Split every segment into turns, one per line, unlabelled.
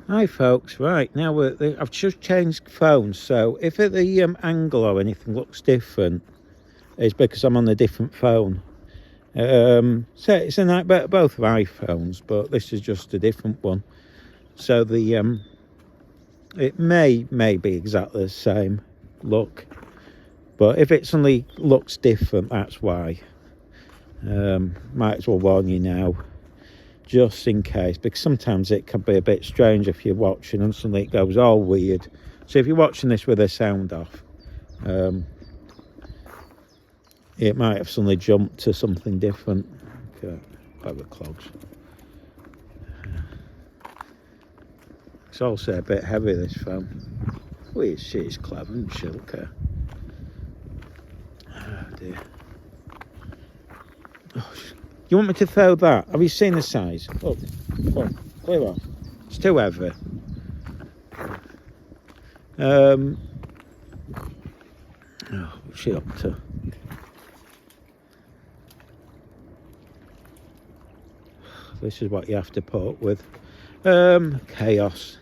Hi folks, right, now I've just changed phones, so if the angle or anything looks different, it's because I'm on a different phone. So it's both iPhones, but this is just a different one. So it may be exactly the same look, but if it suddenly looks different, that's why. Might as well warn you now, just in case, because sometimes it can be a bit strange if you're watching and suddenly it goes all weird. So if you're watching this with the sound off, it might have suddenly jumped to something different. Okay, clever clogs. It's also a bit heavy, this phone. Oh, she's clever, isn't she? Look at her. Oh dear. Oh, you want me to throw that? Have you seen the size? Look, come on, clear off. It's too heavy. Oh, what's she up to? This is what you have to put up with. Chaos.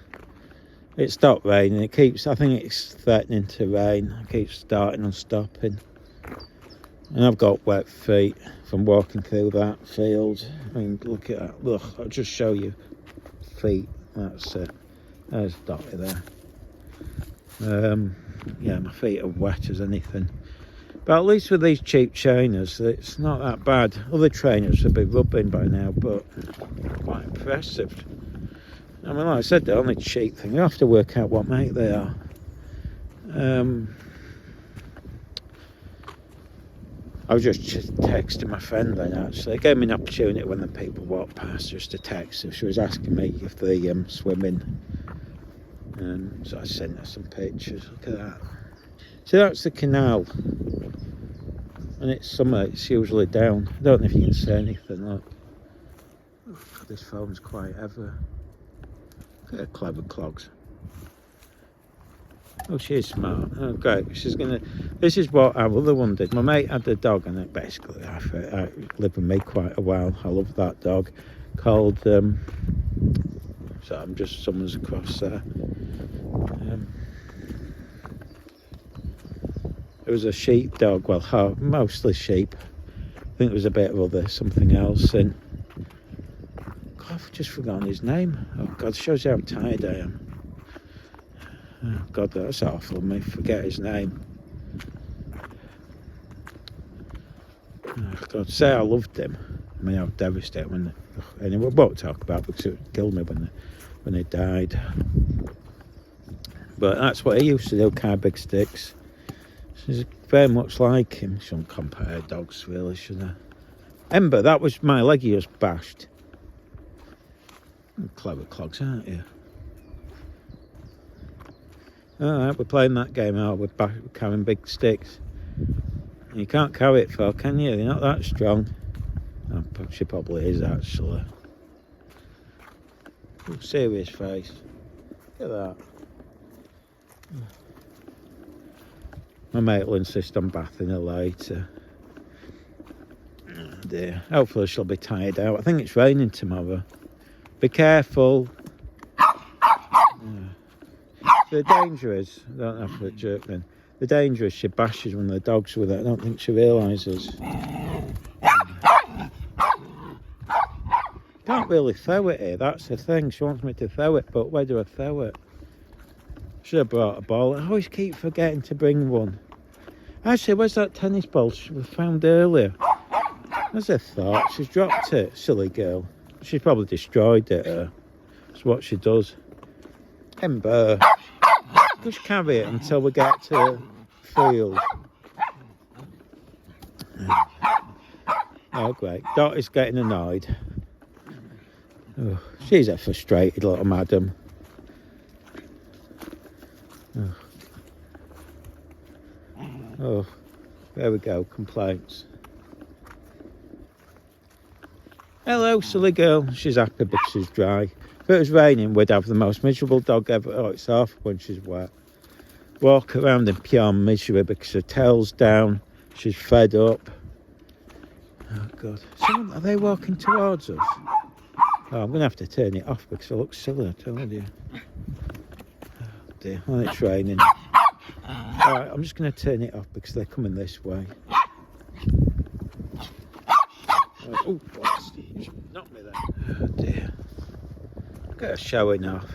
It stopped raining. I think it's threatening to rain. It keeps starting and stopping. And I've got wet feet from walking through that field. I mean, look at that. Look, I'll just show you. Feet. That's it. There's Dotty there. Yeah, my feet are wet as anything. But at least with these cheap trainers, it's not that bad. Other trainers would be rubbing by now, but quite impressive. I mean, like I said, the only cheap thing, you have to work out what make they are. I was just texting my friend then, actually. It gave me an opportunity when the people walked past just to text her. She was asking me if they swimming. So I sent her some pictures. Look at that. So that's the canal. And it's summer, it's usually down. I don't know if you can see anything. Look. Oh, this phone's quite heavy. Look at her clever clogs. Oh, she's smart. Oh, great. This is what our other one did. My mate had a dog, and it basically, I lived with me quite a while. I love that dog. Called, so I'm just someone's across there. It was a sheep dog, well, mostly sheep. I think there was a bit of something else in. God, I've just forgotten his name. Oh God, shows you how tired I am. Oh God, that's awful of me, forget his name. Oh God, say I loved him. I mean, I was devastated when anyway, we won't talk about it because it would kill me when they died. But that's what he used to do, carry big sticks. She's very much like him. Shouldn't compare dogs, really, should I? Ember, that was my leg he just bashed. Clever clogs, aren't you? Alright, we're playing that game out. We're carrying big sticks. And you can't carry it far, can you? They're not that strong. Oh, she probably is, actually. Oh, serious face. Look at that. My mate will insist on bathing her later. Oh dear. Hopefully she'll be tired out. I think it's raining tomorrow. Be careful. The danger is, I don't have to jerk then. The danger is she bashes one of the dogs with it. I don't think she realises. Can't really throw it here, that's the thing. She wants me to throw it, but where do I throw it? Should have brought a ball. I always keep forgetting to bring one. Actually, where's that tennis ball we found earlier? As I thought, she's dropped it, silly girl. She's probably destroyed it. That's what she does. Ember, just carry it until we get to field. Oh, great. Dotty's getting annoyed. Oh, she's a frustrated little madam. Oh, there we go, complaints. Hello, silly girl. She's happy because she's dry. If it was raining, we'd have the most miserable dog ever. Oh, it's awful when she's wet. Walk around in pure misery because her tail's down. She's fed up. Oh, God. Are they walking towards us? Oh, I'm going to have to turn it off because it looks silly, I told you. Oh dear, and it's raining. Alright, I'm just going to turn it off because they're coming this way. Oh, bastard, knocked me there. Oh dear. Look at her showing off.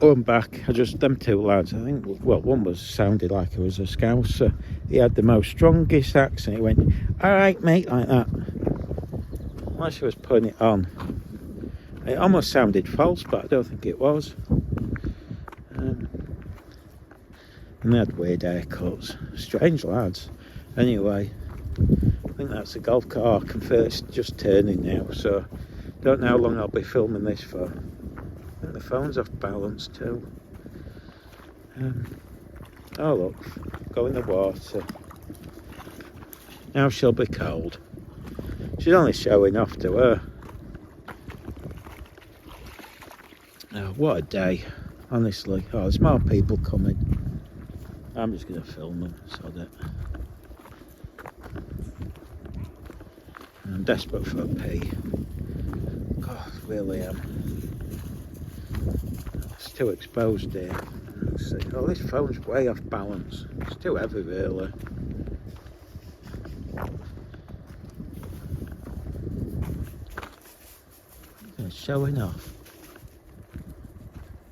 Oh, I'm back. Them two lads, I think, well, one was sounded like he was a Scouser. He had the most strongest accent. He went, alright mate, like that. Unless he was putting it on. It almost sounded false, but I don't think it was. And they had weird haircuts. Strange lads. Anyway, I think that's the golf cart. I can feel it's just turning now, so don't know how long I'll be filming this for. I think the phone's off balance too. Oh look, go in the water. Now she'll be cold. She's only showing off to her. Oh, what a day, honestly. Oh, there's more people coming. I'm just going to film them, sod it. I'm desperate for a pee. God, really am. It's too exposed here. Let's see. Oh, this phone's way off balance. It's too heavy, really. It's showing off.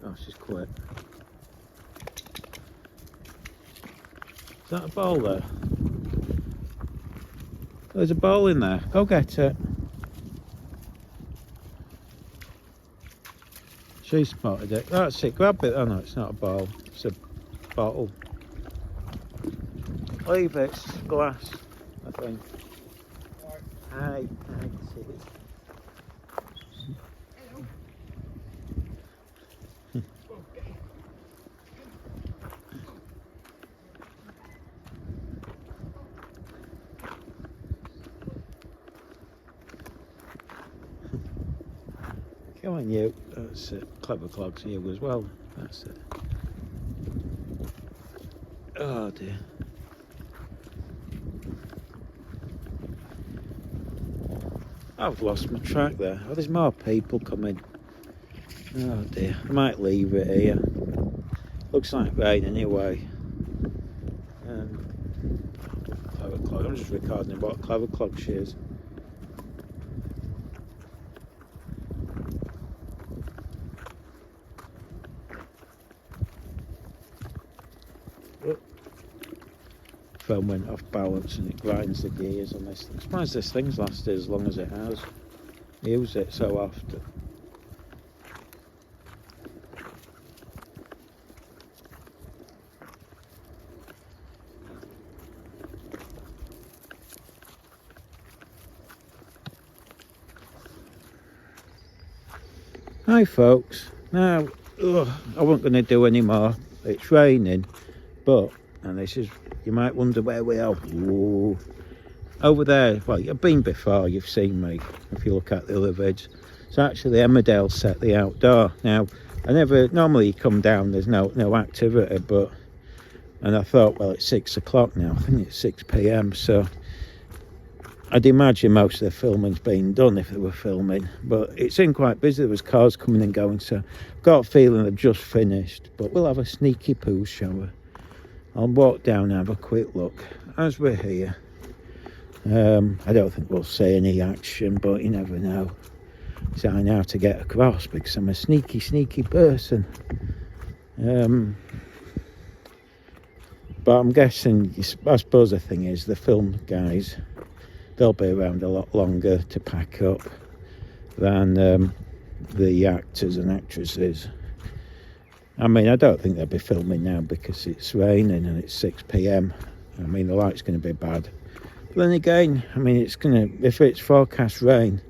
Oh, she's quit. Is that a ball there? There's a ball in there. Go get it. She spotted it. That's it. Grab it. Oh no, it's not a ball. It's a bottle. Leave it. It's glass, I think. Hi. Come on, you. That's it. Clever clogs you as well. That's it. Oh dear. I've lost my track there. Oh, there's more people coming. Oh dear. I might leave it here. Looks like rain anyway. Clever clog. I'm just recording what clever clog she is. Phone went off balance and it grinds the gears on this. I'm surprised this thing's lasted as long as it has. I use it so often. Hi folks. Now, I wasn't going to do any more. It's raining, but, and this is, you might wonder where we are. Ooh. Over there, well, you've been before, you've seen me, if you look at the other vids. It's actually Emmerdale set, the outdoor. Now, I never, normally you come down, there's no activity, but, and I thought, well, it's 6 o'clock now, I think it's 6 PM, so I'd imagine most of the filming's been done if they were filming, but it seemed quite busy. There was cars coming and going, so I've got a feeling they've just finished, but we'll have a sneaky poo shower. I'll walk down and have a quick look as we're here. I don't think we'll see any action, but you never know. So I know how to get across because I'm a sneaky person. But I'm guessing, I suppose the thing is, the film guys, they'll be around a lot longer to pack up than the actors and actresses. I mean, I don't think they'll be filming now because it's raining and it's 6 PM. I mean, the light's going to be bad. But then again, I mean, it's going to, if it's forecast rain,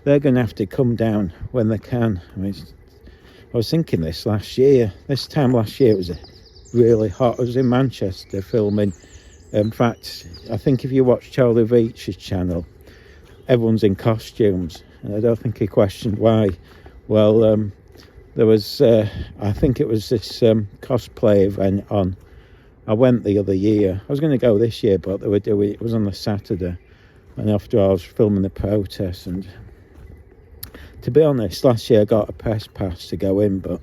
they're going to have to come down when they can. I mean, I was thinking this time last year it was really hot. I was in Manchester filming. In fact, I think if you watch Charlie Veitch's channel, everyone's in costumes, and I don't think he questioned why. Well, there was, I think it was this cosplay event on. I went the other year. I was going to go this year, but they were doing it was on a Saturday, and after I was filming the protest, and to be honest, last year I got a press pass to go in, but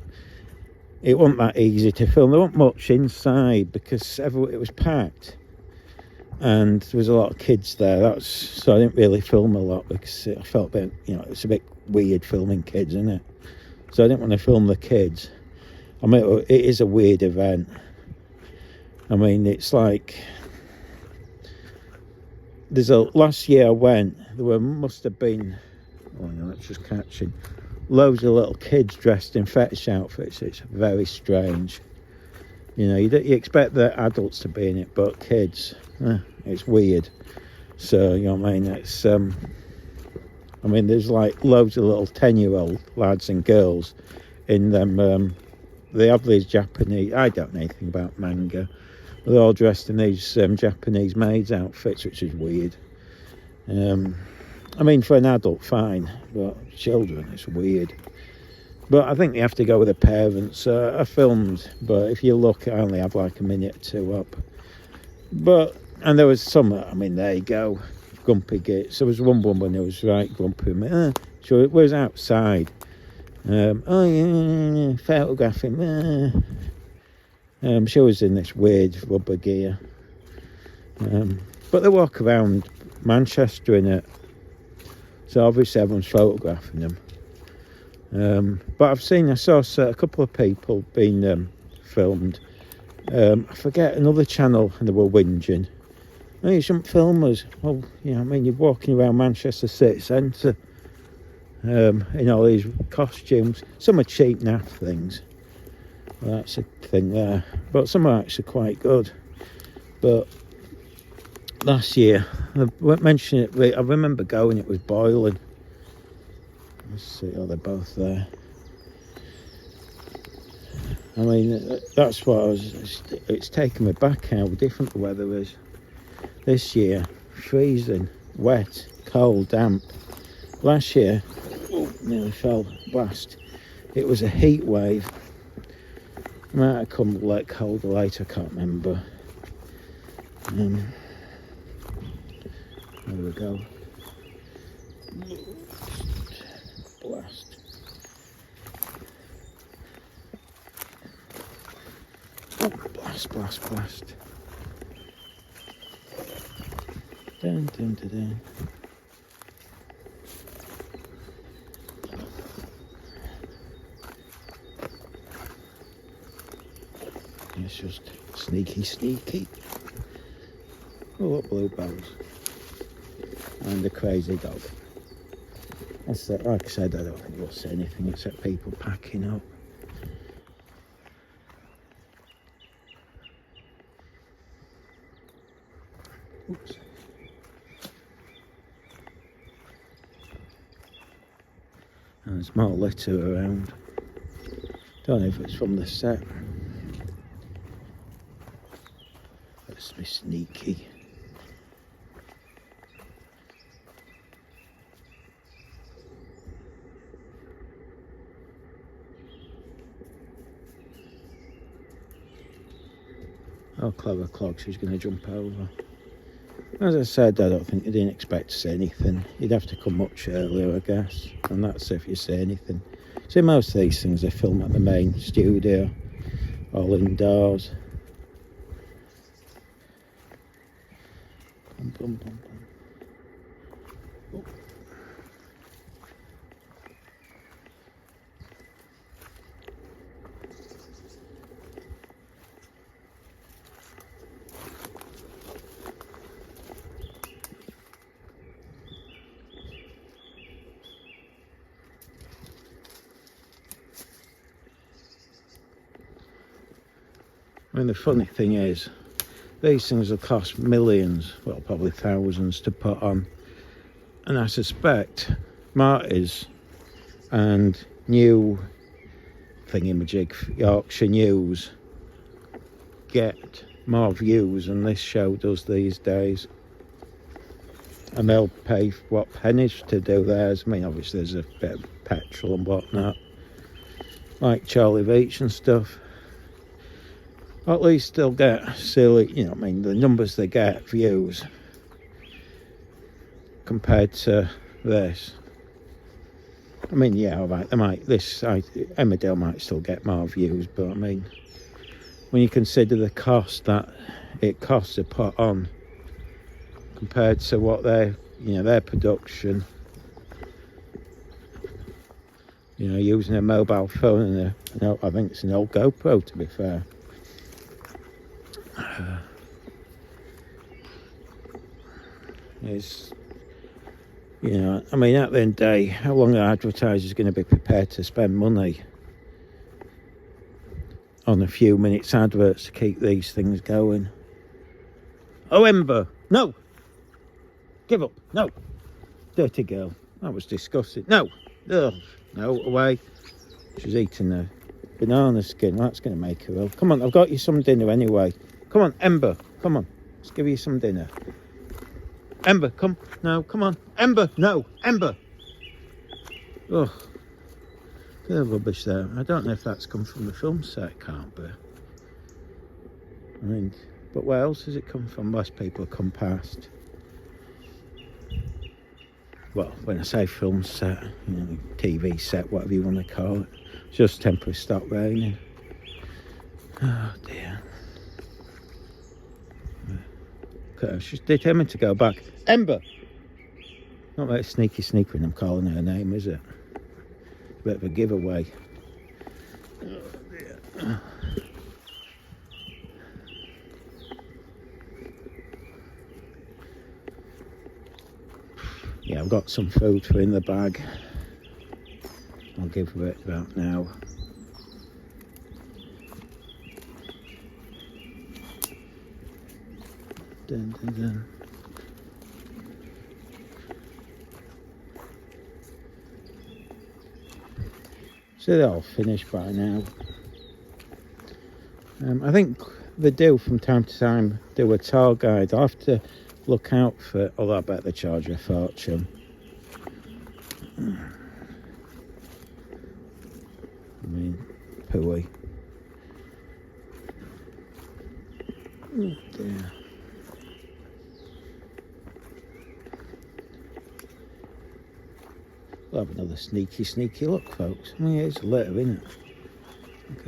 it wasn't that easy to film. There wasn't much inside because it was packed, and there was a lot of kids there. So I didn't really film a lot because I felt a bit, it's a bit weird filming kids, isn't it? So I didn't want to film the kids. I mean, it is a weird event. I mean, it's like last year I went. Must have been. Oh no, it's just catching. Loads of little kids dressed in fetish outfits. It's very strange. You expect the adults to be in it, but kids, it's weird. So, you know what I mean? It's, I mean, there's like loads of little 10-year-old lads and girls in them. They have these Japanese, I don't know anything about manga. They're all dressed in these Japanese maids outfits, which is weird. I mean, for an adult, fine, but children, it's weird. But I think you have to go with the parents. I filmed, but if you look, I only have like a minute or two up. And there was some, I mean, there you go, grumpy gits. There was one woman who was right grumpy. So it was outside. Photographing. She was in this weird rubber gear. But they walk around Manchester in it. So obviously everyone's photographing them. But I saw a couple of people being filmed. I forget, another channel, and they were whinging. Oh, you shouldn't film us. Well, I mean, you're walking around Manchester city centre in all these costumes. Some are cheap naff things. Well, that's a thing there. But some are actually quite good. But last year, I won't mention it, I remember going, it was boiling. Let's see, they're both there. I mean, that's what it's taken me back how different the weather is. This year, freezing, wet, cold, damp. Last year, nearly fell blast. It was a heat wave. It might have come cold or late, I can't remember. There we go. Blast. Oh, blast. Dun, dun, dun, dun. It's just sneaky. Oh, what bluebells. And the crazy dog. That's it. Like I said, I don't think you'll see anything except people packing up. Oops. And there's more litter around. Don't know if it's from the set. Let's be sneaky. Oh, clever clog, she's going to jump over. As I said, I don't think you didn't expect to see anything. You'd have to come much earlier, I guess. And that's if you see anything. See, most of these things they film at the main studio, all indoors. Bum. Oh. I mean, the funny thing is, these things will cost millions, well, probably thousands to put on. And I suspect Marty's and new thingamajig, Yorkshire News, get more views than this show does these days. And they'll pay, pennies to do theirs. I mean, obviously there's a bit of petrol and whatnot. Like Charlie Beach and stuff. At least they'll get silly, the numbers they get, views, compared to this. I mean, yeah, all right, Emmerdale might still get more views, but I mean, when you consider the cost that it costs to put on compared to what their production, using a mobile phone and I think it's an old GoPro, to be fair. It's, I mean, at the end of the day, how long are advertisers going to be prepared to spend money on a few minutes adverts to keep these things going? Oh, Ember, no! Give up, no! Dirty girl, that was disgusting. No! Ugh. No, away. She's eating a banana skin. That's going to make her ill. Come on, I've got you some dinner anyway. Come on, Ember, come on. Let's give you some dinner. Ember, come. No, come on. Ember, no. Ember. Ugh. Bit of rubbish there. I don't know if that's come from the film set. Can't be. I mean, but where else has it come from? Most people have come past. Well, when I say film set, TV set, whatever you want to call it. It's just temporarily stopped raining. Oh dear. Okay, she's determined to go back. Ember! Not like sneaky when I'm calling her name, is it? Bit of a giveaway. Oh dear. Yeah, I've got some food for in the bag. I'll give her it about now. Dun, dun, dun. So they're all finished by now. I think they do from time to time do a tour guide. I'll have to look out for it, although I bet they charge a fortune. I mean, pooey. Oh dear. We'll have another sneaky look, folks. I mean, it's a litter, isn't it? Look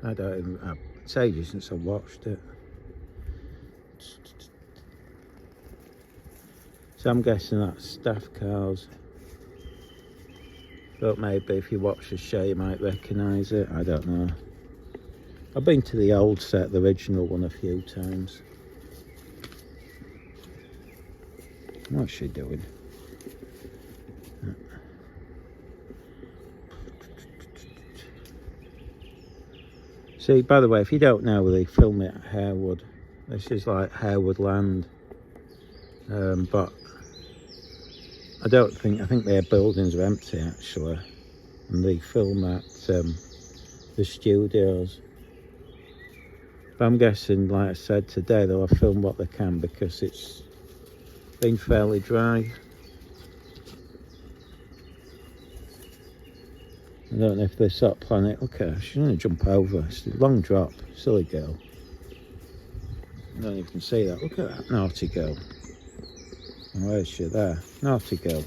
at that. It's ages since I watched it. So I'm guessing that's staff cars. But maybe if you watch the show you might recognise it. I don't know. I've been to the old set, the original one, a few times. What's she doing? See, by the way, if you don't know, they film it at Harewood. This is like Harewood Land. But I think their buildings are empty actually. And they film at the studios. But I'm guessing, like I said, today they'll have filmed what they can because it's been fairly dry. I don't know if they sort of plan it. Look at her, she's going to jump over. It's a long drop, silly girl. I don't even see that. Look at that naughty girl. And where is she? There. Naughty girl.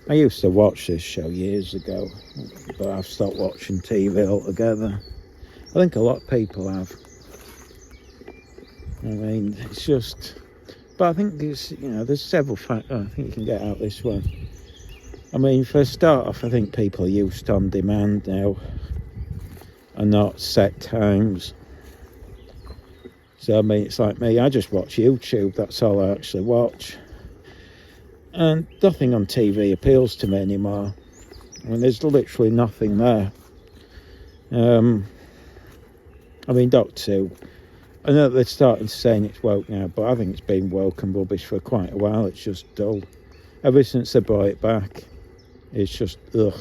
I used to watch this show years ago, but I've stopped watching TV altogether. I think a lot of people have. I mean, it's just... But I think there's several factors. I think you can get out this one. I mean, for a start off, I think people are used to on demand now and not set times. So, I mean, it's like me, I just watch YouTube, that's all I actually watch. And nothing on TV appeals to me anymore. I mean, there's literally nothing there. I mean, Doctor Who, I know they're starting to saying it's woke now, but I think it's been woke and rubbish for quite a while. It's just dull. Ever since they brought it back, it's just, ugh.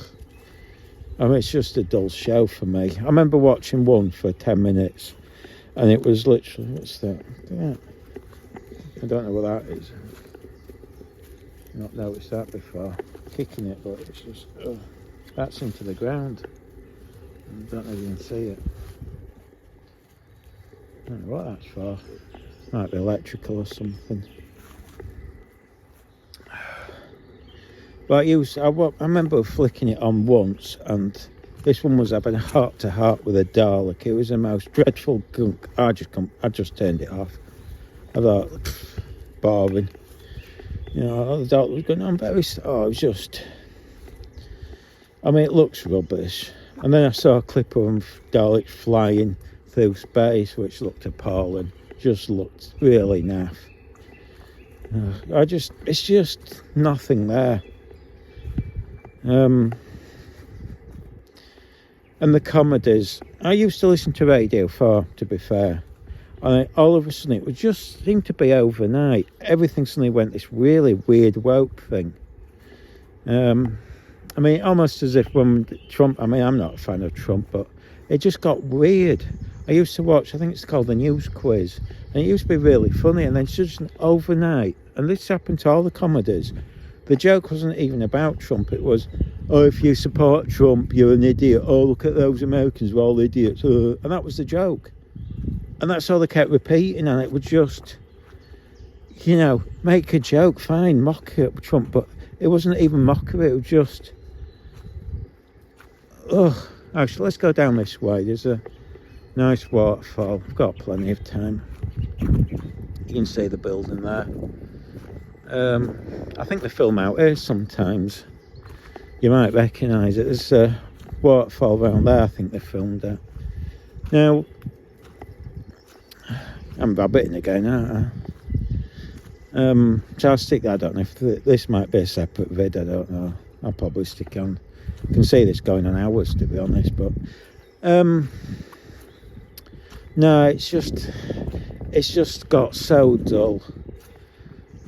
I mean, it's just a dull show for me. I remember watching one for 10 minutes, and it was literally, what's that? Yeah. I don't know what that is. I've not noticed that before. Kicking it, but it's just, ugh. That's into the ground. I don't even see it. I don't know what that's for. Might be electrical or something. But I remember flicking it on once, and this one was having a heart-to-heart with a Dalek. It was the most dreadful gunk. I just turned it off. I thought, boring. You know, the Dalek was going on very... Oh, it was just... I mean, it looks rubbish. And then I saw a clip of Daleks flying through space, which looked appalling. Just looked really naff. It's just nothing there. And the comedies, I used to listen to Radio 4, to be fair, and all of a sudden it would just seem to be overnight. Everything suddenly went this really weird woke thing. I mean, almost as if when Trump, I mean, I'm not a fan of Trump, but it just got weird. I used to watch, I think it's called the News Quiz, and it used to be really funny, and then just overnight, and this happened to all the comedies. The joke wasn't even about Trump. It was, oh, if you support Trump, you're an idiot. Oh, look at those Americans, we're all idiots. And that was the joke. And that's all they kept repeating. And it would just, you know, make a joke, fine, mock Trump. But it wasn't even mockery. It was just, actually, let's go down this way. There's a nice waterfall. I've got plenty of time. You can see the building there. I think they film out here sometimes. You might recognise it. There's a waterfall around there. I think they filmed it. Now, I'm rabbiting again, aren't I? So I'll stick. I don't know if this might be a separate vid. I don't know. I'll probably stick on. You can see this going on hours, to be honest. But no, it's just got so dull.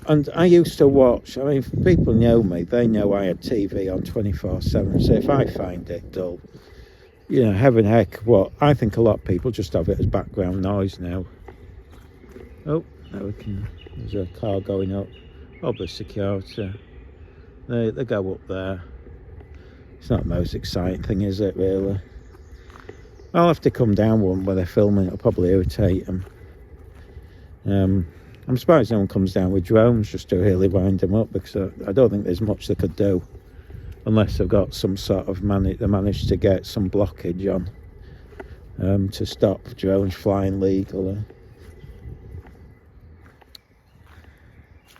And I used to watch, I mean, if people know me, they know I had TV on 24/7, so if I find it dull, you know, heaven heck, what, I think a lot of people just have it as background noise now. Oh, now we can, there's a car going up, probably security, they go up there. It's not the most exciting thing, is it, really? I'll have to come down one where they're filming, it'll probably irritate them. I'm surprised no one comes down with drones just to really wind them up, because I don't think there's much they could do unless they've got some sort of they managed to get some blockage on to stop drones flying legally.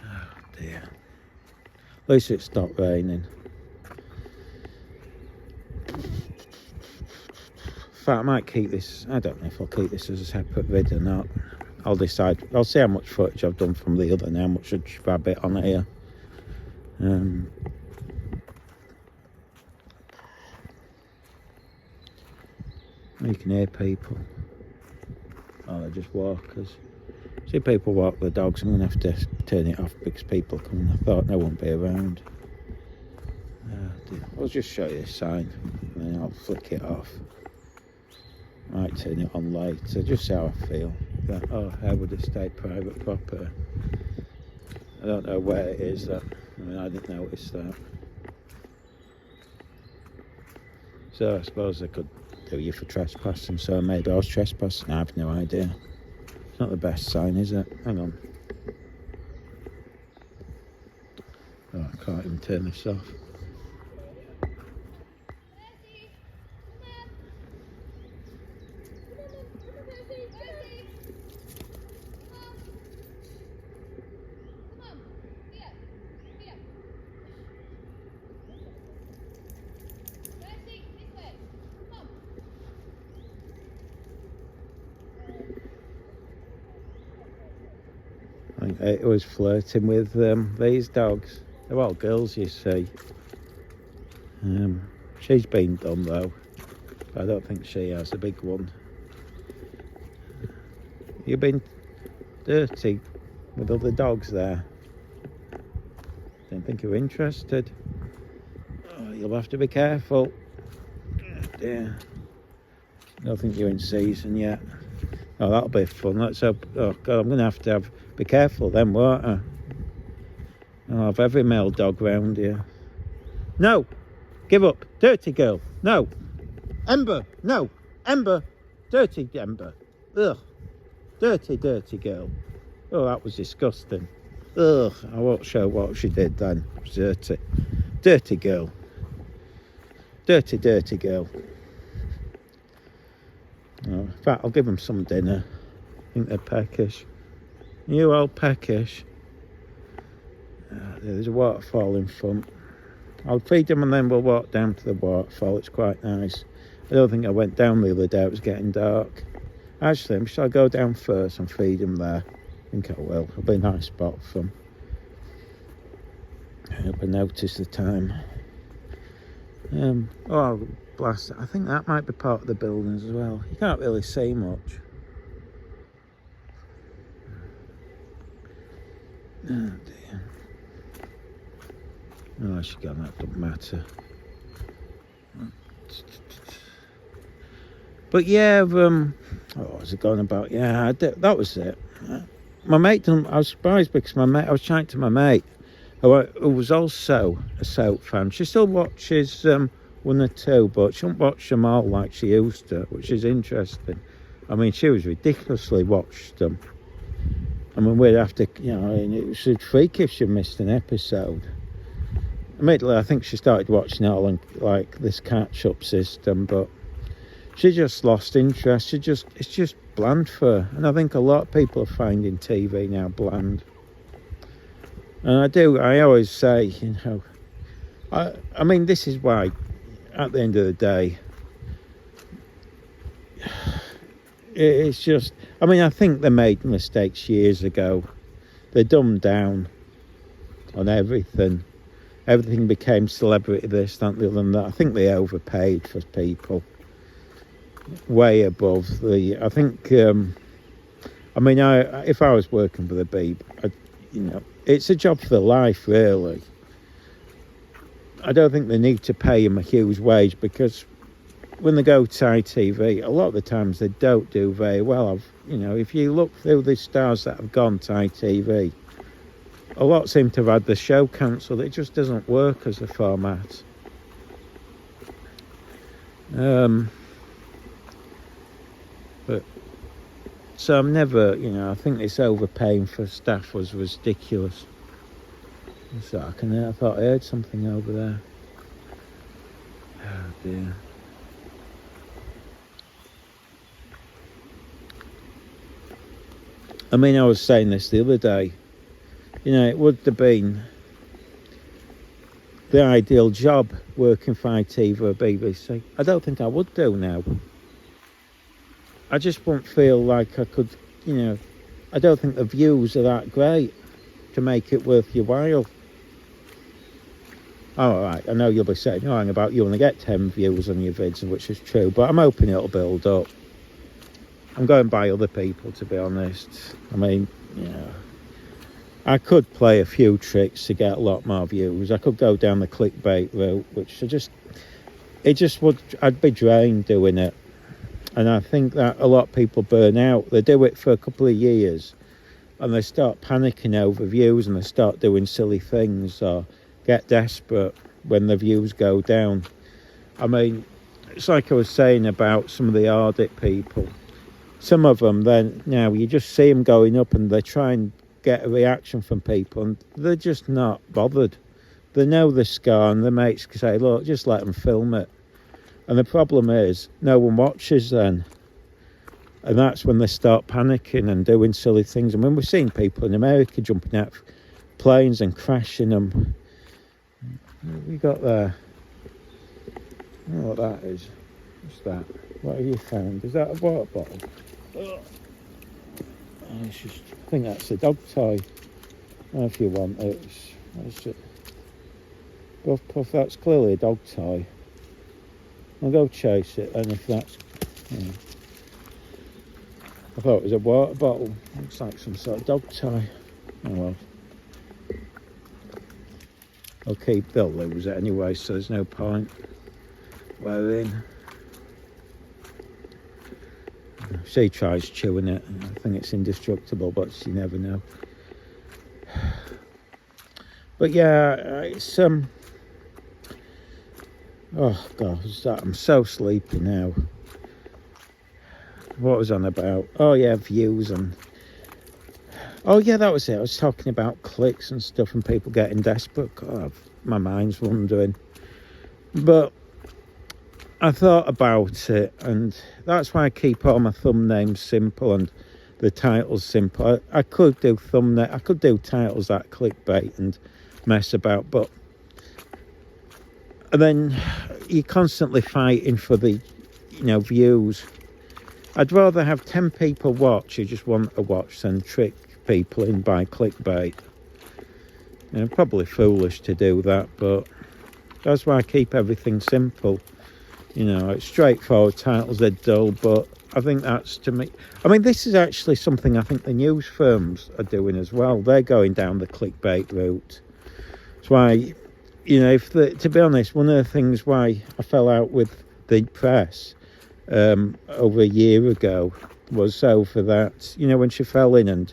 Oh dear. At least it stopped raining. In fact, I might keep this, I don't know if I'll keep this as a separate vid or not. I'll decide. I'll see how much footage I've done from the other and how much I should grab it on here. You can hear people. Oh, they're just walkers. See people walk the dogs. I'm going to have to turn it off because people come. I thought no one would be around. I'll just show you a sign and then I'll flick it off. Might turn it on later, just see how I feel. Oh, how would it stay private property? I don't know where it is. I didn't notice that. So I suppose they could do you for trespassing, so maybe I was trespassing. I have no idea. It's not the best sign, is it? Hang on. Oh, I can't even turn this off. It was flirting with these dogs. They're all girls, you see. She's been done though. I don't think she has, a big one. You've been dirty with other dogs there. Didn't think you were interested. Oh, you'll have to be careful. Oh dear. I don't think you're in season yet. Oh, that'll be fun. Let's hope. Oh God, I'm going to have be careful then, won't I? I'll have every male dog round here. No, give up, dirty girl. No, Ember. No, Ember, dirty Ember. Ugh, dirty girl. Oh, that was disgusting. Ugh, I won't show what she did then. It was dirty. Dirty girl. Dirty, dirty girl. Oh, in fact, I'll give them some dinner. I think they're peckish. You old peckish. There's a waterfall in front. I'll feed them and then we'll walk down to the waterfall. It's quite nice. I don't think I went down the other day. It was getting dark. Actually, shall I go down first and feed them there? I think I will. It'll be a nice spot for them. I hope I notice the time. Oh, blast it. I think that might be part of the buildings as well. You can't really see much. Oh dear. Oh, she's gone. That doesn't matter. But yeah, what was it going about? Yeah, that was it. My mate didn't. I was surprised because I was chatting to my mate, who was also a soap fan. She still watches one or two, but she don't watch them all like she used to, which is interesting. I mean, she was ridiculously watched them. I mean, we'd have to, it was a freak if she missed an episode. Immediately, I think she started watching it all on like this catch-up system, but she just lost interest. It's just bland for her. And I think a lot of people are finding TV now bland. And I always say, I mean, this is why, at the end of the day, it's just, I mean, I think they made mistakes years ago. They dumbed down on everything. Everything became celebrity this, that, the other, and that. I think they overpaid for people. Way above I think, I mean, if I was working for the Beeb, it's a job for life, really. I don't think they need to pay him a huge wage because when they go to ITV, a lot of the times they don't do very well. If you look through the stars that have gone to ITV, a lot seem to have had the show cancelled. It just doesn't work as a format. But so I'm never, I think this overpaying for staff was ridiculous. So I thought I heard something over there. Oh dear. I mean, I was saying this the other day. It would have been the ideal job working for ITV or BBC. I don't think I would do now. I just won't feel like I could, I don't think the views are that great to make it worth your while. All right, I know you'll be saying, hang about, you only get 10 views on your vids, which is true, but I'm hoping it'll build up. I'm going by other people, to be honest. I mean, I could play a few tricks to get a lot more views. I could go down the clickbait route, which I'd be drained doing it. And I think that a lot of people burn out. They do it for a couple of years and they start panicking over views and they start doing silly things or get desperate when the views go down. I mean, it's like I was saying about some of the audit people. Some of them, then now you just see them going up and they try and get a reaction from people and they're just not bothered. They know the score and the mates can say, look, just let them film it. And the problem is, no one watches then. And that's when they start panicking and doing silly things. I mean, we've seen people in America jumping out of planes and crashing them. What have we got there? I don't know what that is. What's that? What have you found? Is that a water bottle? Oh, I think that's a dog toy. If you want it. It's just, Puff Puff, that's clearly a dog toy. I'll go chase it, and if that's... I thought it was a water bottle. Looks like some sort of dog toy. Oh well. They'll lose it anyway, so there's no point worrying. She tries chewing it. I think it's indestructible, but you never know. But yeah, it's... Oh God, I'm so sleepy now. What was on about? Oh yeah, views and Oh yeah, that was it. I was talking about clicks and stuff and people getting desperate. God, my mind's wandering. But I thought about it, and that's why I keep all my thumbnails simple and the titles simple. I could do thumbnail, I could do titles that clickbait and mess about, but then you're constantly fighting for the, views. I'd rather have 10 people watch who just want to watch than trick people in by clickbait. Probably foolish to do that, but that's why I keep everything simple. It's straightforward titles, they're dull, but I think that's to me. I mean, this is actually something I think the news firms are doing as well. They're going down the clickbait route. That's why, to be honest, one of the things why I fell out with the press over a year ago was over that, when she fell in and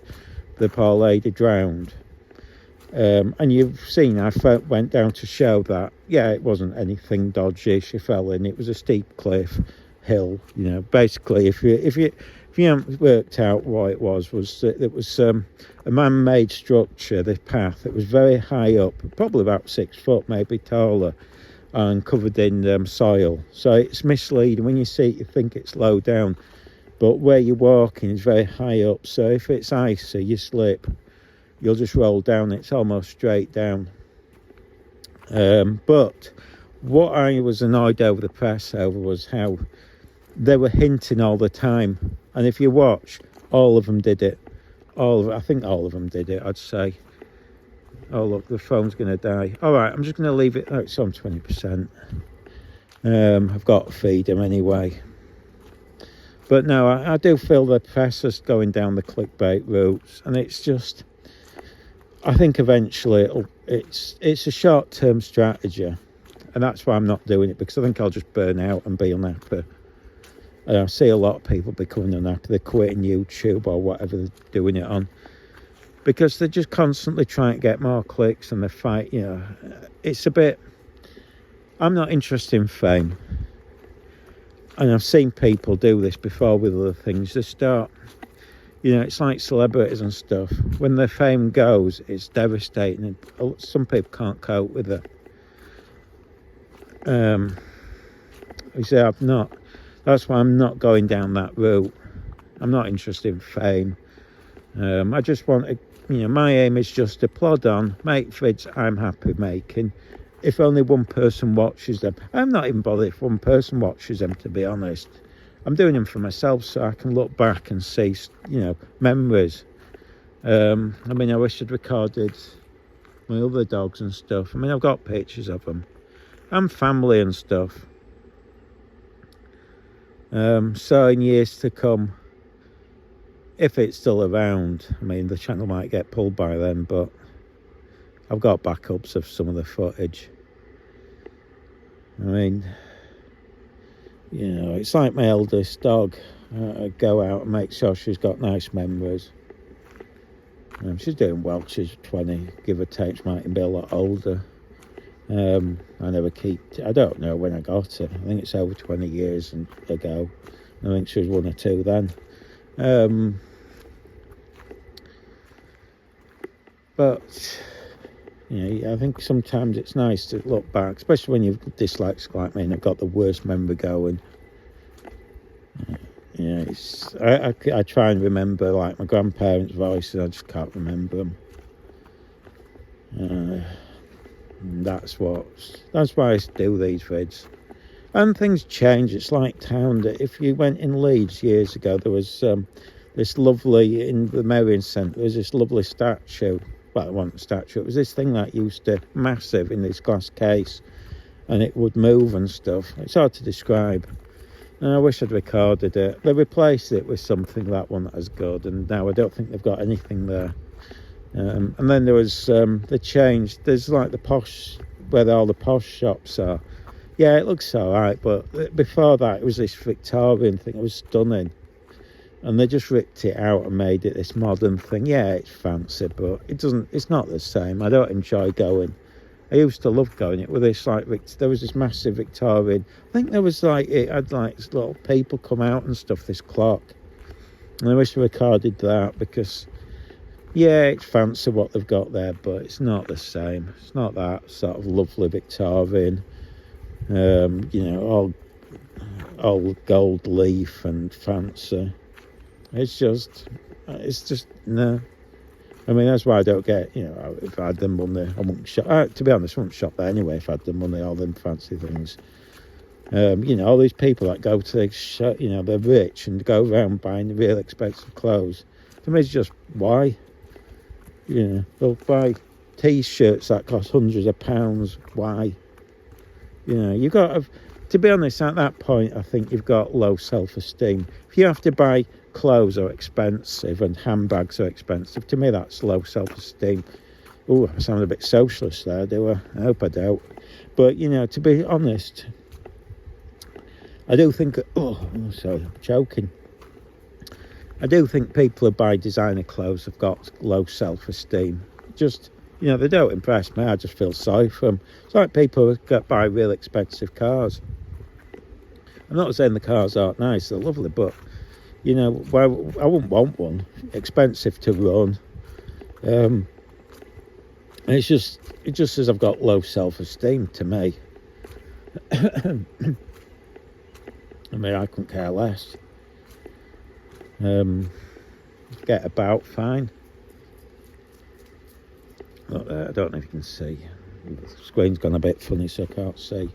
the poor lady drowned. And you've seen, I went down to show that, yeah, it wasn't anything dodgy. She fell in. It was a steep cliff hill. Basically, if you haven't worked out what it was that it was a man-made structure. The path, it was very high up, probably about 6 foot, maybe taller, and covered in soil. So it's misleading. When you see it, you think it's low down, but where you're walking is very high up. So if it's icy, you slip. You'll just roll down. It's almost straight down. But what I was annoyed over the press over was how they were hinting all the time. And if you watch, all of them did it. I think all of them did it, I'd say. Oh, look, the phone's going to die. All right, I'm just going to leave it. Oh, it's on 20%. I've got to feed him anyway. But no, I do feel the press is going down the clickbait routes. And it's just... I think eventually it's a short-term strategy, and that's why I'm not doing it, because I think I'll just burn out and be unhappy. And I see a lot of people becoming unhappy. They're quitting YouTube or whatever they're doing it on, because they're just constantly trying to get more clicks, and they fight. It's a bit... I'm not interested in fame, and I've seen people do this before with other things. They start... it's like celebrities and stuff. When their fame goes, it's devastating. Some people can't cope with it. You see, that's why I'm not going down that route. I'm not interested in fame. I just want to, my aim is just to plod on, make vids I'm happy making. If only one person watches them, I'm not even bothered if one person watches them, to be honest. I'm doing them for myself so I can look back and see, memories. I wish I'd recorded my other dogs and stuff. I've got pictures of them. And family and stuff. So in years to come, if it's still around, the channel might get pulled by then, but I've got backups of some of the footage. It's like my eldest dog. I go out and make sure she's got nice memories. She's doing well. She's 20, give or take. She might be a lot older. I don't know when I got her. I think it's over 20 years ago. I think she was 1 or 2 then. But I think sometimes it's nice to look back, especially when you've dyslexic like me and I've got the worst memory going. I try and remember like my grandparents' voices. I just can't remember them. That's why I do these vids. And things change. It's like town. If you went in Leeds years ago, there was this lovely, in the Marion Centre, there was this lovely statue. Well, it wasn't a statue. It was this thing that used to, massive in this glass case, and it would move and stuff. It's hard to describe. And I wish I'd recorded it. They replaced it with something that wasn't as good, and now I don't think they've got anything there. And then there was the change. There's like the posh, where all the posh shops are. Yeah, it looks alright, but before that, it was this Victorian thing. It was stunning. And they just ripped it out and made it this modern thing. Yeah, it's fancy, but it's not the same. I don't enjoy going. I used to love going. It was this there was this massive Victorian. I think there was it had little people come out and stuff, this clock. And I wish I recorded that because, Yeah, it's fancy what they've got there, but it's not the same. It's not that sort of lovely Victorian, all gold leaf and fancy. It's just no. I mean, that's why I don't get, if I had the money, I wouldn't shop. To be honest, I wouldn't shop there anyway if I had the money, all them fancy things. All these people that go to, they're rich and go around buying real expensive clothes. To me, it's just, why? They'll buy T-shirts that cost hundreds of pounds. Why? You've got to be honest, at that point, I think you've got low self-esteem. If you have to buy clothes are expensive and handbags are expensive, to me that's low self-esteem. Oh, I sound a bit socialist there, do I? I hope I don't. But, to be honest, I do think, sorry, I'm joking. I do think people who buy designer clothes have got low self-esteem. Just, they don't impress me. I just feel sorry for them. It's like people who buy real expensive cars. I'm not saying the cars aren't nice, they're lovely, but, I wouldn't want one. Expensive to run. It just says I've got low self-esteem to me. I mean, I couldn't care less. Get about fine. Look there, I don't know if you can see. The screen's gone a bit funny, so I can't see.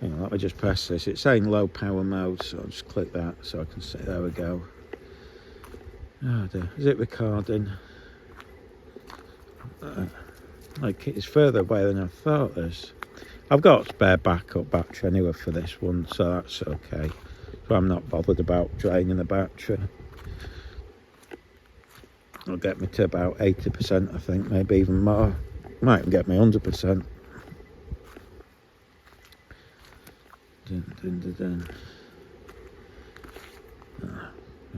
Hang on, let me just press this. It's saying low power mode, so I'll just click that so I can see. There we go. Oh dear. Is it recording? It's further away than I thought this. I've got a spare backup battery anyway for this one, so that's okay. So I'm not bothered about draining the battery. It'll get me to about 80%, I think, maybe even more. Might even get me 100%.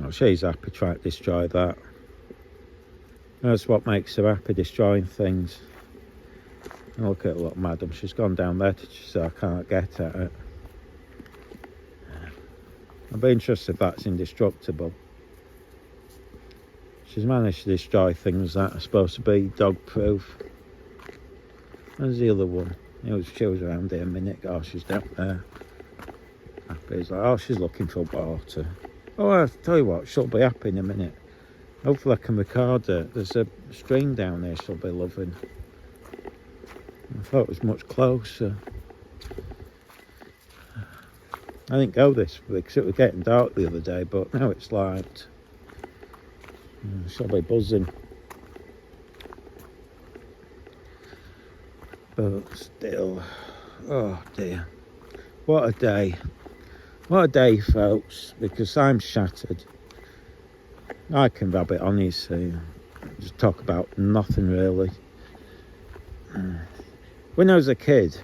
Oh, she's happy trying to destroy that. That's what makes her happy, destroying things. And look at little madam, she's gone down there so I can't get at it. I'd be interested if that's indestructible. She's managed to destroy things that are supposed to be dog proof. There's the other one. She was around here a minute ago. She's down there. Happy. He's like, she's looking for water. I'll tell you what, she'll be happy in a minute. Hopefully I can record her. There's a stream down there she'll be loving. I thought it was much closer. I didn't go this way because it was getting dark the other day, but now it's light. She'll be buzzing. But still, oh dear. What a day. What a day, folks, because I'm shattered. I can rub it on, you see. Just talk about nothing, really. When I was a kid,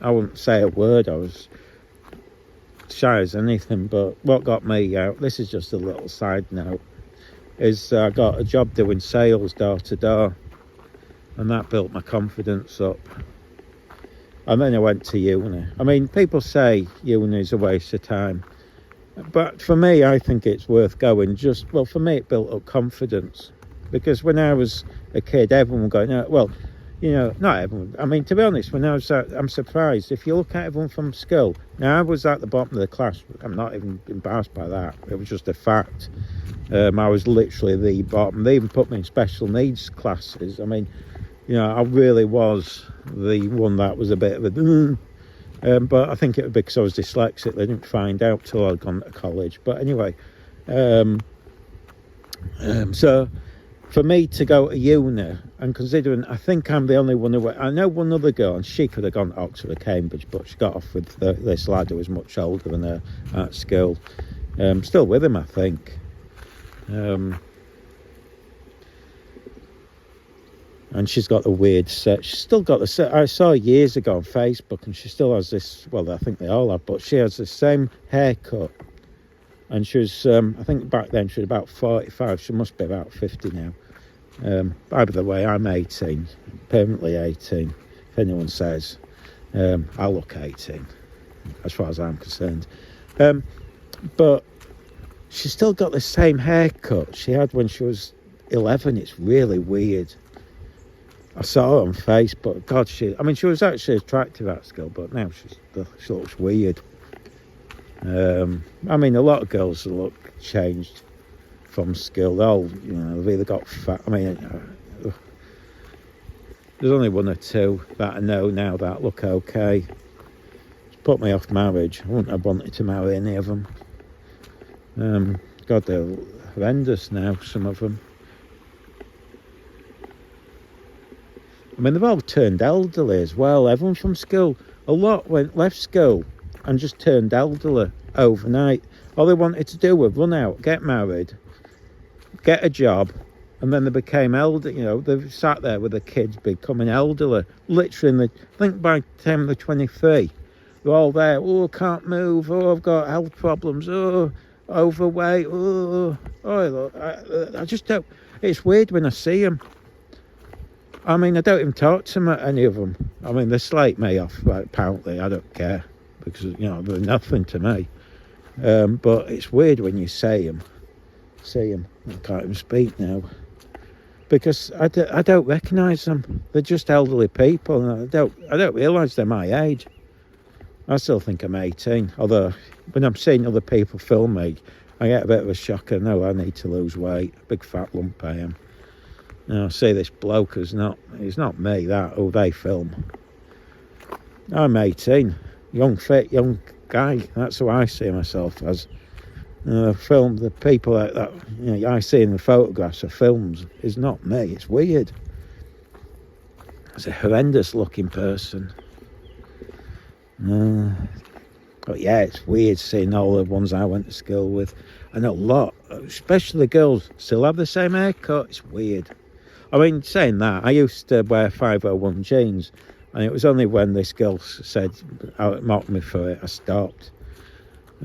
I wouldn't say a word. I was shy as anything, but what got me out, this is just a little side note, is I got a job doing sales door to door, and that built my confidence up. And then I went to uni. I mean, people say uni is a waste of time, but for me, I think it's worth going. For me, it built up confidence, because when I was a kid, everyone was going, not everyone. I mean, to be honest, when I was I'm surprised. If you look at everyone from school, now I was at the bottom of the class. I'm not even embarrassed by that. It was just a fact. I was literally the bottom. They even put me in special needs classes. I mean, I really was the one that was a bit of a... but I think it was because I was dyslexic. They didn't find out till I'd gone to college. But anyway, so for me to go to uni, and considering I think I'm the only one who went, I know one other girl, and she could have gone to Oxford or Cambridge, but she got off with this lad who was much older than her at school. Still with him, I think. And she's got a weird set. She's still got the set. I saw her years ago on Facebook, and she still has this. Well, I think they all have, but she has the same haircut. And she was, I think back then she was about 45. She must be about 50 now. By the way, I'm 18, permanently 18. If anyone says, I look 18, as far as I'm concerned. But she's still got the same haircut she had when she was 11. It's really weird. I saw her on Facebook. God, she was actually attractive at school, but now she looks weird. I mean, a lot of girls look changed from school. They've either got fat. I mean, there's only one or two that I know now that look okay. It's put me off marriage. I wouldn't have wanted to marry any of them. God, they're horrendous now, some of them. I mean, they've all turned elderly as well. Everyone from school, a lot left school and just turned elderly overnight. All they wanted to do was run out, get married, get a job, and then they became elder. They sat there with the kids becoming elderly. Literally, I think by the time they're 23, they're all there. Oh, I can't move. Oh, I've got health problems. Oh, overweight. I just don't. It's weird when I see them. I mean, I don't even talk to them, any of them. I mean, they slate me off, apparently. I don't care, because, they're nothing to me. But it's weird when you see them. I can't even speak now. Because I don't recognise them. They're just elderly people, and I don't realise they're my age. I still think I'm 18. Although, when I'm seeing other people film me, I get a bit of a shock. I know I need to lose weight. Big fat lump I am. I see this bloke he's not me, they film. I'm 18, young, fit, young guy. That's who I see myself as. Film, the people that I see in the photographs of films is not me. It's weird. It's a horrendous looking person. But yeah, it's weird seeing all the ones I went to school with. And a lot, especially the girls, still have the same haircut. It's weird. I mean, saying that, I used to wear 501 jeans, and it was only when this girl said, mocked me for it, I stopped.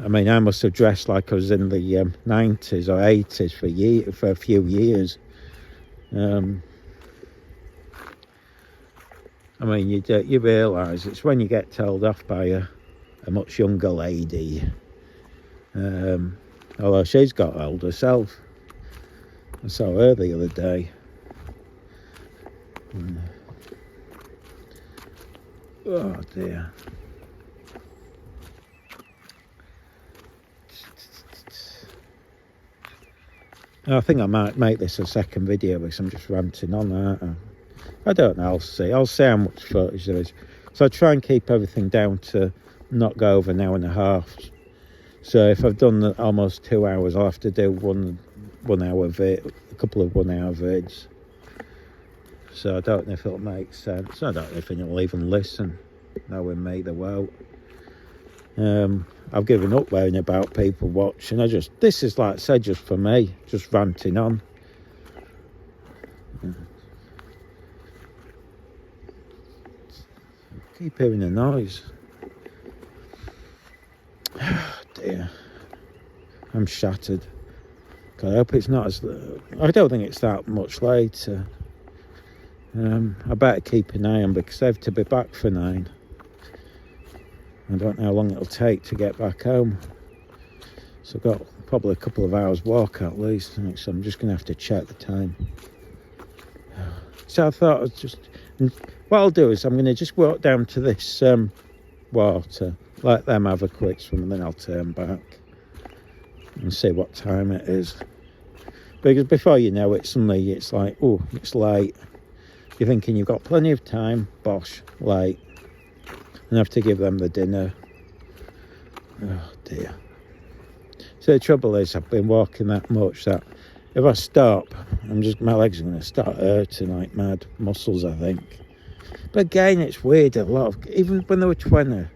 I mean, I must have dressed like I was in the 90s or 80s for a few years. I mean, you realise it's when you get told off by a much younger lady. Although she's got old herself. I saw her the other day. Oh dear. I think I might make this a second video because I'm just ranting on, aren't I? I don't know, I'll see how much footage there is. So I try and keep everything down to not go over an hour and a half. So if I've done almost 2 hours, I'll have to do one hour vid, a couple of 1 hour vids. So I don't know if it'll make sense. I don't know if anyone will even listen. Knowing me, they won't. I've given up worrying about people watching. This is like I said, just for me, just ranting on. Keep hearing the noise. Dear, I'm shattered. I hope it's not I don't think it's that much later. I better keep an eye on because I have to be back for 9. I don't know how long it'll take to get back home. So I've got probably a couple of hours walk at least, so I'm just going to have to check the time. So I thought what I'll do is I'm going to just walk down to this water, let them have a quick swim, and then I'll turn back and see what time it is. Because before you know it, suddenly it's like, oh, it's late. You're thinking you've got plenty of time, bosh, late. And have to give them the dinner. Oh dear. So the trouble is, I've been walking that much that if I stop, my legs are going to start hurting like mad. Muscles, I think. But again, it's weird. Even when they were 20,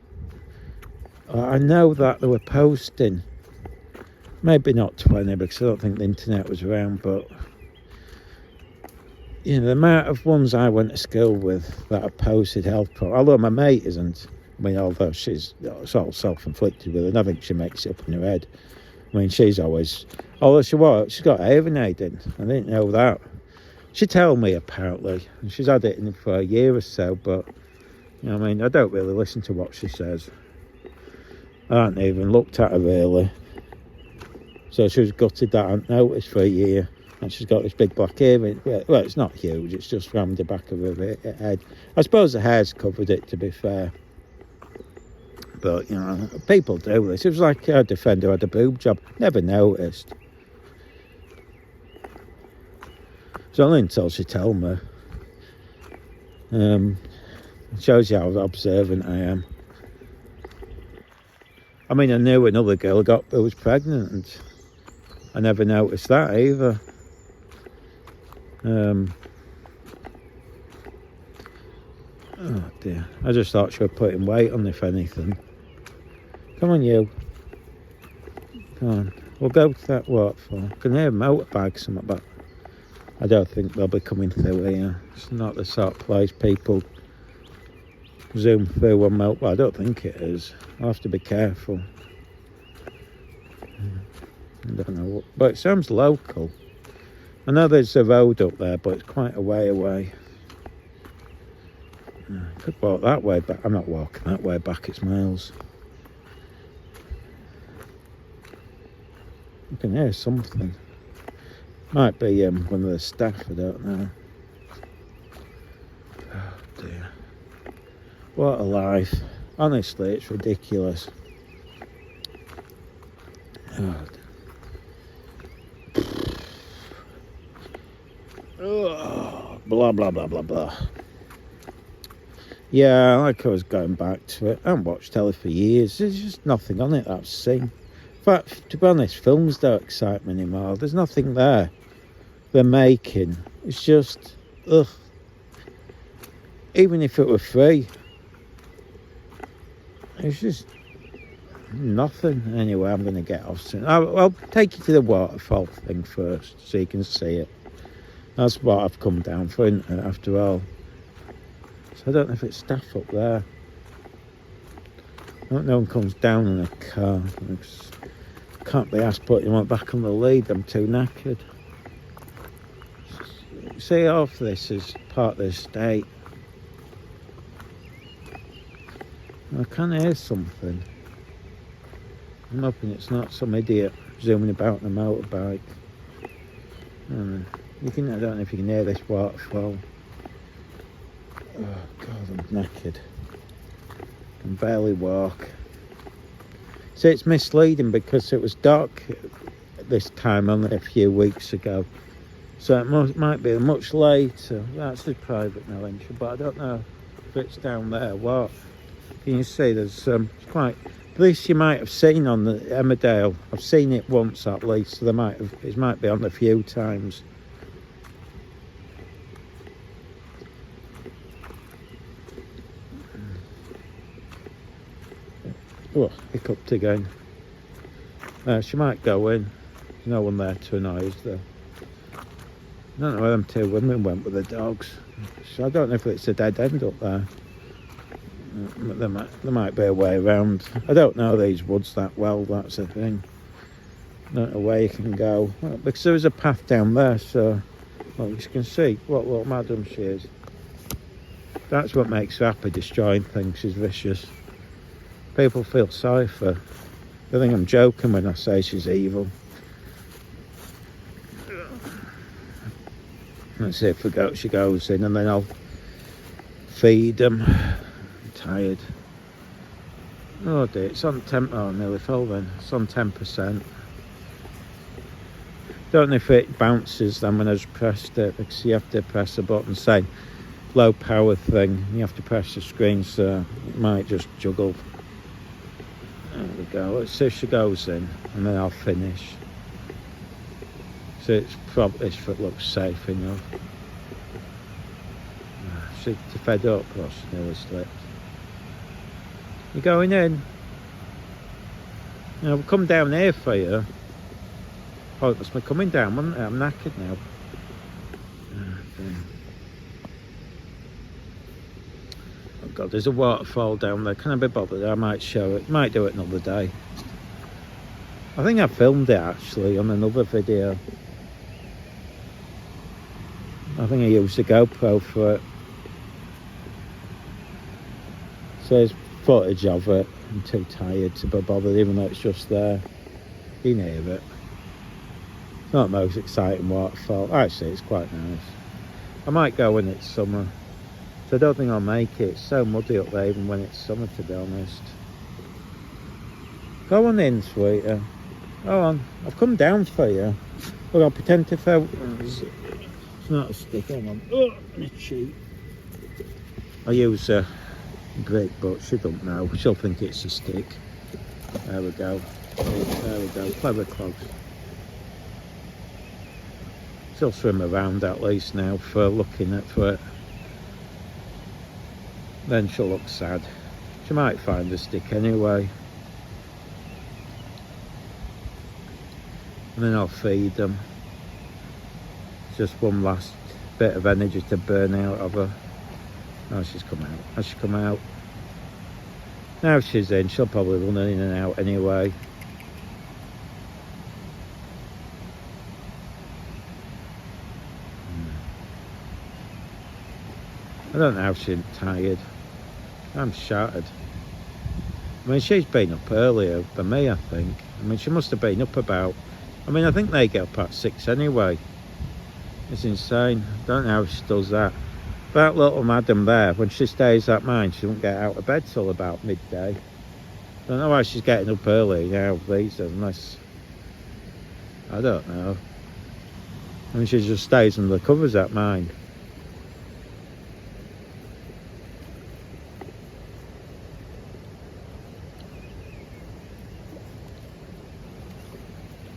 I know that they were posting. Maybe not 20 because I don't think the internet was around, but the amount of ones I went to school with that have posted health problems, although my mate isn't. I mean, although she's sort of self-inflicted with it, and I think she makes it up in her head. I mean, she's always, although she's got hearing aid in. I didn't know that. She told me apparently, and she's had it in for a year or so, but, I mean, I don't really listen to what she says. I haven't even looked at her really. So she was gutted that I hadn't noticed for a year. And she's got this big black earring. Well, it's not huge, it's just round the back of her head. I suppose the hair's covered it, to be fair. But, you know, people do this. It was like a defender had a boob job. Never noticed. It's only until she told me. It shows you how observant I am. I mean, I knew another girl who was pregnant, and I never noticed that either. Oh dear, I just thought she was putting weight on, if anything. Come on, you. Come on, we'll go to that waterfall. I can hear motorbikes something, but I don't think they'll be coming through here. It's not the sort of place people zoom through on motorbike. I don't think it is. I'll have to be careful. I don't know, but it sounds local. I know there's a road up there, but it's quite a way away. I could walk that way, but I'm not walking that way back, it's miles. I can hear something. Might be one of the staff, I don't know. Oh dear. What a life. Honestly, it's ridiculous. Oh, oh, blah, blah, blah, blah, blah. Yeah, like I was going back to it. I haven't watched telly for years. There's just nothing on it that I've seen. In fact, to be honest, films don't excite me anymore. There's nothing there they're making. It's just, ugh. Even if it were free, it's just nothing. Anyway, I'm going to get off soon. I'll take you to the waterfall thing first, so you can see it. That's what I've come down for, after all. So I don't know if it's staff up there. I hope no one comes down in a car. Can't be asked putting one back on the lead. I'm too knackered. See, half this is part of the estate. I can hear something. I'm hoping it's not some idiot zooming about on a motorbike. I don't know if you can hear this waterfall. Oh God, I'm knackered. I can barely walk. See, it's misleading because it was dark this time only a few weeks ago. So it might be much later. That's the private now, but I don't know if it's down there. What? Can you see there's quite... At least you might have seen on the Emmerdale. I've seen it once at least, so it might be on a few times. Oh, hiccuped again. She might go in. There's no one there to annoy us though. I don't know where them two women went with the dogs. So I don't know if it's a dead end up there. There might be a way around. I don't know these woods that well, that's the thing. I don't know where you can go. Well, because there is a path down there, so well, you can see what little madam she is. That's what makes her happy, destroying things. She's vicious. People feel sorry for her. They think I'm joking when I say she's evil. Let's see if she goes in, and then I'll feed them. I'm tired. Oh dear, it's on 10. Oh, nearly fell then. It's on 10%. Don't know if it bounces then when I just pressed it, because you have to press a button saying low power thing. You have to press the screen, so it might just juggle. There we go. Let's see if she goes in, and then I'll finish. So this foot looks safe enough. She's fed up, or she nearly slipped. You going in? We'll come down here for you. Oh, it must be coming down, wouldn't it? I'm knackered now. Oh God, there's a waterfall down there. Can I be bothered? I might show it. Might do it another day. I think I filmed it actually on another video. I think I used a GoPro for it. So there's footage of it. I'm too tired to be bothered, even though it's just there. You can hear it. Not the most exciting waterfall. Actually, it's quite nice. I might go when it's summer. So I don't think I'll make it. It's so muddy up there even when it's summer, to be honest. Go on in, sweetie. Go on. I've come down for you. But I'll pretend to focus. It's not a stick. Hang on. Oh, I'm a cheat. I use a brick, but she don't know. She'll think it's a stick. There we go. There we go. Clever clogs. She'll swim around at least now for looking at it. Then she'll look sad. She might find a stick anyway. And then I'll feed them. Just one last bit of energy to burn out of her. Oh, she's come out. Has she come out? Now she's in. She'll probably run in and out anyway. I don't know how she's tired. I'm shattered. I mean, she's been up earlier than me, I think. I mean, she must have been up about... I mean, I think they get up at 6 anyway. It's insane. I don't know how she does that. That little madam there, when she stays at mine, she won't get out of bed till about midday. I don't know why she's getting up early now these days, unless... I don't know. I mean, she just stays under the covers at mine.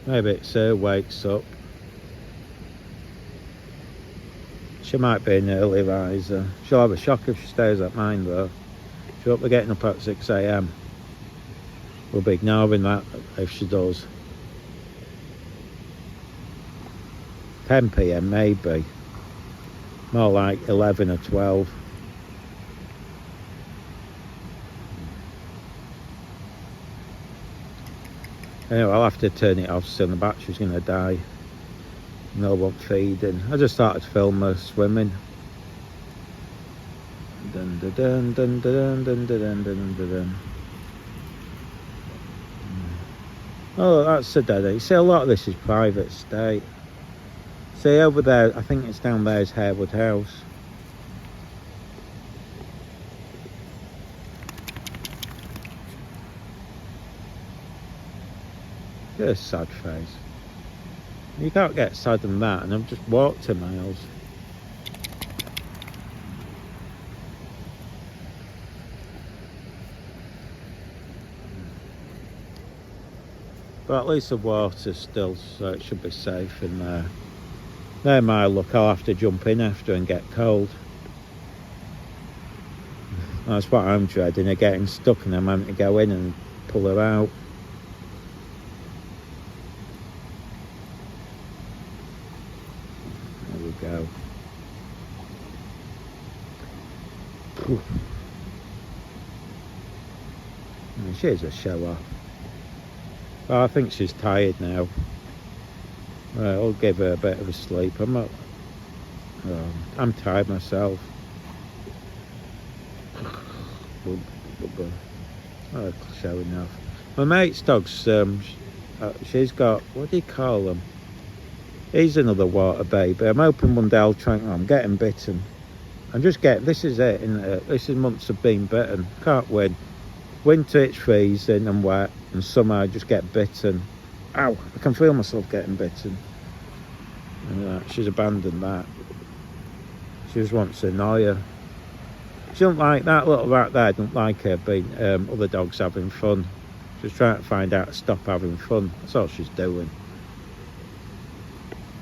Maybe it's her wakes up. She might be an early riser. She'll have a shock if she stays at mine though. She'll be getting up at 6 AM. We'll be ignoring that if she does. 10 PM maybe. More like 11 or 12. Anyway, I'll have to turn it off soon. The battery's going to die. No one feeding. I just started to film her swimming. Dun dun dun dun dun dun dun dun dun dun dun. Oh, that's the dead end. You see, a lot of this is private estate. See, over there, I think it's down there is Harewood House. Get a sad face. You can't get sadder than that, and I've just walked 2 miles. But at least the water's still, so it should be safe in there. There my luck, I'll have to jump in after and get cold. That's what I'm dreading, of getting stuck and I'm having to go in and pull her out. There we go. Whew. She's a show-off. Well, I think she's tired now. Right, I'll give her a bit of a sleep. I'm tired myself. Oh, showing off. My mate's dog's, she's got, what do you call them? He's another water baby. I'm hoping one day I'll try, I'm getting bitten. I'm just getting, this is it, isn't it? This is months of being bitten. Can't win. Winter it's freezing and wet, and summer I just get bitten. Ow, I can feel myself getting bitten. She's abandoned that. She just wants to annoy her. She don't like that little rat there, don't like her being other dogs having fun. She's trying to find out to stop having fun. That's all she's doing.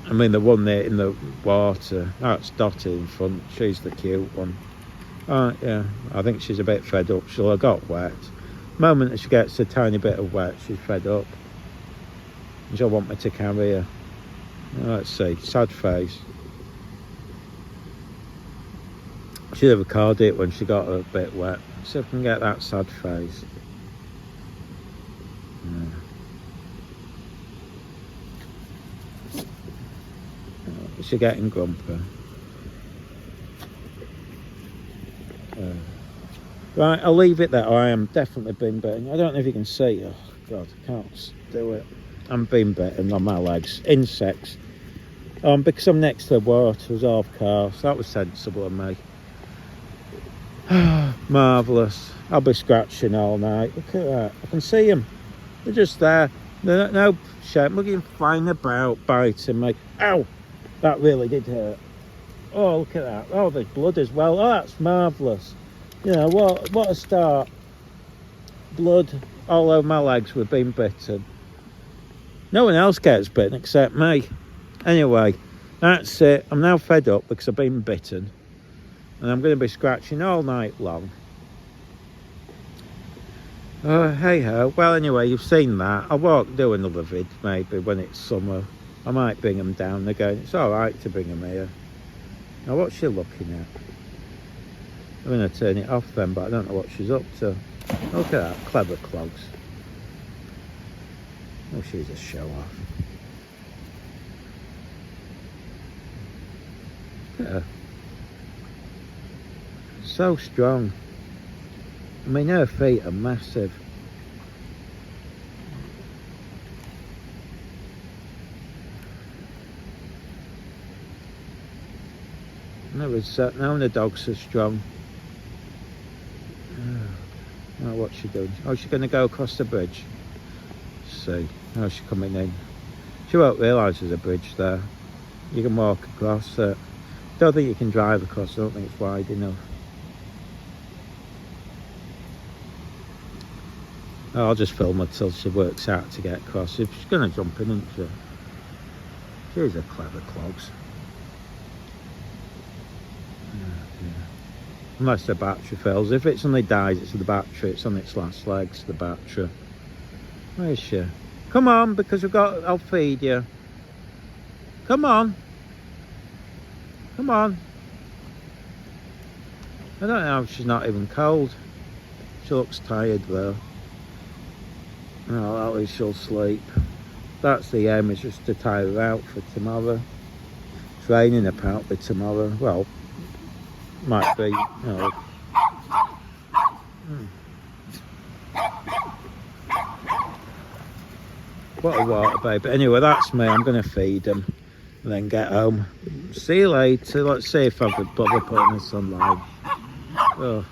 I mean, the one there in the water, that's Dottie in front. She's the cute one. Yeah, I think she's a bit fed up. She'll have got wet. The moment that she gets a tiny bit of wet, she's fed up. She'll want me to carry her. Let's see, sad face. She'd have recorded it when she got a bit wet. See if I can get that sad face. Yeah. Is she getting grumpy? Right, I'll leave it there. I am definitely been bitten. I don't know if you can see. Oh God, I can't do it. I'm being bitten on my legs. Insects. Because I'm next to the water, was off course. That was sensible of me. Marvellous. I'll be scratching all night. Look at that. I can see them. They're just there. They're no shape. Look at them flying about, biting me. Ow! That really did hurt. Oh, look at that. Oh, there's blood as well. Oh, that's marvellous. You know, what a start. Blood all over my legs with being bitten. No one else gets bitten except me. Anyway, that's it. I'm now fed up because I've been bitten. And I'm going to be scratching all night long. Oh, hey ho. Well, anyway, you've seen that. I won't do another vid maybe when it's summer. I might bring them down again. It's alright to bring them here. Now, what's she looking at? I'm going to turn it off then, but I don't know what she's up to. Look at that. Clever clogs. Oh, she's a show-off. Look at her. So strong. I mean, her feet are massive. Never sat down, the dogs are strong. Oh, what's she doing? Oh, she's going to go across the bridge. Let's see. How's she coming in? She won't realise there's a bridge there. You can walk across it. Don't think you can drive across. I don't think it's wide enough. Oh, I'll just film her till she works out to get across. She's going to jump in, isn't she? She's a clever clogs. Unless the battery fails. If it's only dies, it's the battery. It's on its last legs, the battery. Where is she? Come on, because I'll feed you. Come on. Come on. I don't know if she's not even cold. She looks tired though. Oh, at least she'll sleep. That's the aim, is just to tire her out for tomorrow. It's raining apparently tomorrow. Well, might be, you know. What a water baby. Anyway, that's me. I'm going to feed them and then get home. See you later. Let's see if I could bother putting this on live. Oh.